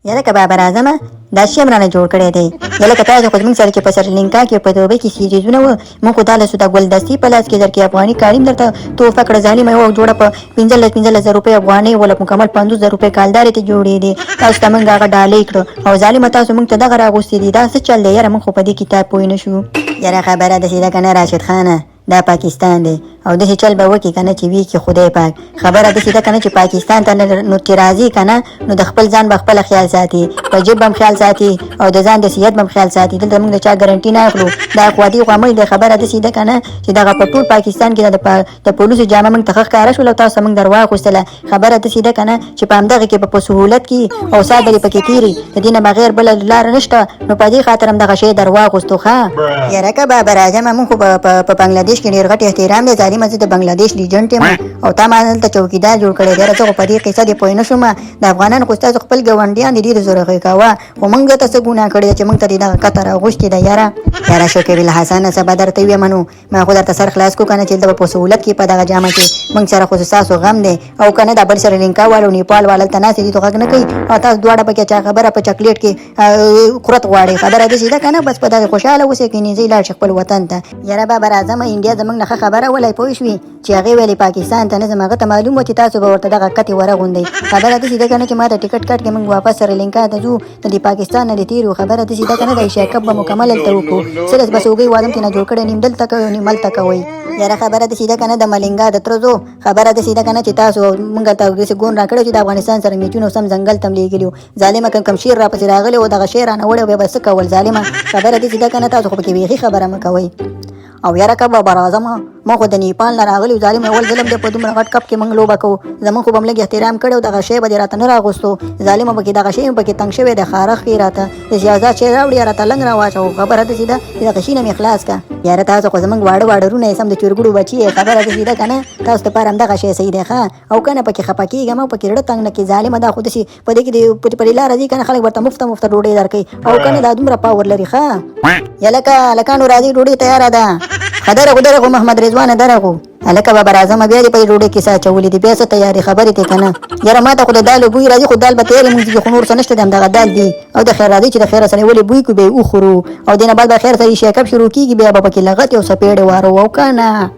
یاره که بابا اعظمه دا شی هم رانه جوړ کړی دی. یاره که تاسو خو زموږ سره چې په سریلانکا کې په دوبۍ کې سیریزونه وه موږ خو دا له سودا ګلدستې په لاس کې درکړي افغاني کالیم درته تحفه کړه ظالمه یوه جوړه په 15,000 روپۍ افغانۍ وله مکمل 50,000 روپۍ کالدارې ته جوړېدې. تاسو ته موږ هغه ډالۍ کړو او ظالمه تاسو موږ ته دغه راغوستې دي. دا څه چل دی یاره؟ موږ خو په دې کتاب پوه نه شو. یاره خبره داسې ده که نه راشد خانه، دا پاکستان دی او داسې چل به وکړي که نه چې وي کې خدای پاک. خبره داسې ده که نه چې پاکستان ته نو چې راځي که نه نو د خپل ځان به خپله خیال ساتي، په جیب به هم خیال ساتي او د ځان د صحت به هم خیال ساتي. دلته موږ د چا ګرنټي نه اخلو، دا خوادي خوامل دی. خبره داسې ده که نه چې دغه په ټول پاکستان کې د پولیسو جامه موږ ته ښه ښکاره شول او تاسو موږ در واخیستله. خبره داسې ده که نه چې په همدغه کې به په سهولت کې او ساده دې پکې تېري، د دې نه بغیر بله لاره نشته. نو په دې خاطر هم دغه شی در واخیستو. ښه یاره که بابر اعظمه موږ خو په بنګلادیش کې ډېر غټ احترام دی. ظالمه زه د بنګلادیش لیجنډ یم او تا ما دلته چوکیدار جوړ کړی دی. زه خو په دې قصه دې پوه نه شوم. د افغانانو خو ستاسو خپل ګاونډیان دي، ډېرې زورخۍ کوه، خو موږ درته څه ګناه کړې ده چې موږ ته دې دغه قطه راغوښتې ده. یاره شکر الحسنه څه به درته ویمه نو ما خو درته سر خلاص کړو که نه چې دلته به په سهولت کې په دغه جامه کې موږ سره خو ستاسو غم دی او که نه دا بل سریلانکا والو نیپال والو هلته ناستې دي تو غږ نه کوي او تاسو دواړه پکې چا خبره په چاکلیټ کې خورت غواړئ. خبره داسې ده که نه بس په دغې خوشحاله اوسئ که نه ځئ لاړ شئ خپل وطن ته. یاره بابر اعظمه انډیا زموږ نه ښه خبره ولی پوه شوې چې هغې ویلې پاکستان ته نه ځم. هغه ته معلوم وه چې تاسو به ورته دغه کتې ورغوندئ. خبره داسې ده که نه چې ما ته ټکټ کټ کړې موږ واپس سریلانکا ته ځو د دې پاکستان نه دې تېر یو. خبره داسې ده که نه د ایشیا کپ به مکمل هلته وکړو. سلس بس هوګۍ واده هم ترېنه جوړ کړی، نیم دلته کوئ نیم هلته کوئ. یاره خبره داسې ده که نه د ملنګا د تره زو. خبره داسې ده که نه چې تاسو موږ ته داسې ګون را کړی چې د افغانستان سره میچونه سم ځنګل ته هم لېږلي وو. ظالمه کم شیر را پسې راغلی و دغه شی رانه وړی و بیا به څه کول. ظالمه خبره داسې ده که نه تاسو خو پکې بیخي خبره مه کوئ. او یاره که بابر اعظمه ما خو د نیپال نه راغلی ظالم اول ظلم دی په دومره غټ کپ کې موږ لوبه کوو. زموږ خو به هم لږ احترام کړی او دغه شی به دې راته نه راغوستو. ظالمه پکې دغه شی پکې تنګ شوی دی خارښ کې راته د سیاست شی راوړي راته لنګ راواچوو. خبره داسې ده چې دغه شي نه مې خلاص که. یاره تاسو خو زموږ واړه واړه رونه یې سم د چرګوړو بچي یې. خبره داسې ده که نه تاسو دپاره همدغه شی صحیح دی ښه او که نه پکې خفه کېږم او پکې زړه تنګ نه کړي. ظالمه دا خو داسې په دې کې د په دې لاره ځي که نه خلک ورته مفته ډوډۍ درکوي او که نه دا دومره پاور لري. ښه یا لکانو راځي ډوډۍ تیاره ده. خو محمد رضوانه درغو هلکه بابر اعظمه بیا دې په دې ډوډۍ کې څه اچولي دي؟ بیا څه تیارې خبرې دی که نه؟ یاره ما ته خو د دالو بوی راځي خو دال به تیارې مونږ دي خو نور څه نشته دی همدغه دال دي او د خیر راځي چې د خیره سره ولې بوی کو بیا یې وخورو او دې نه بعد به خیر سره شیکپ شروع کېږي بیا به پکې لغتې او څپېړې وارو او که نه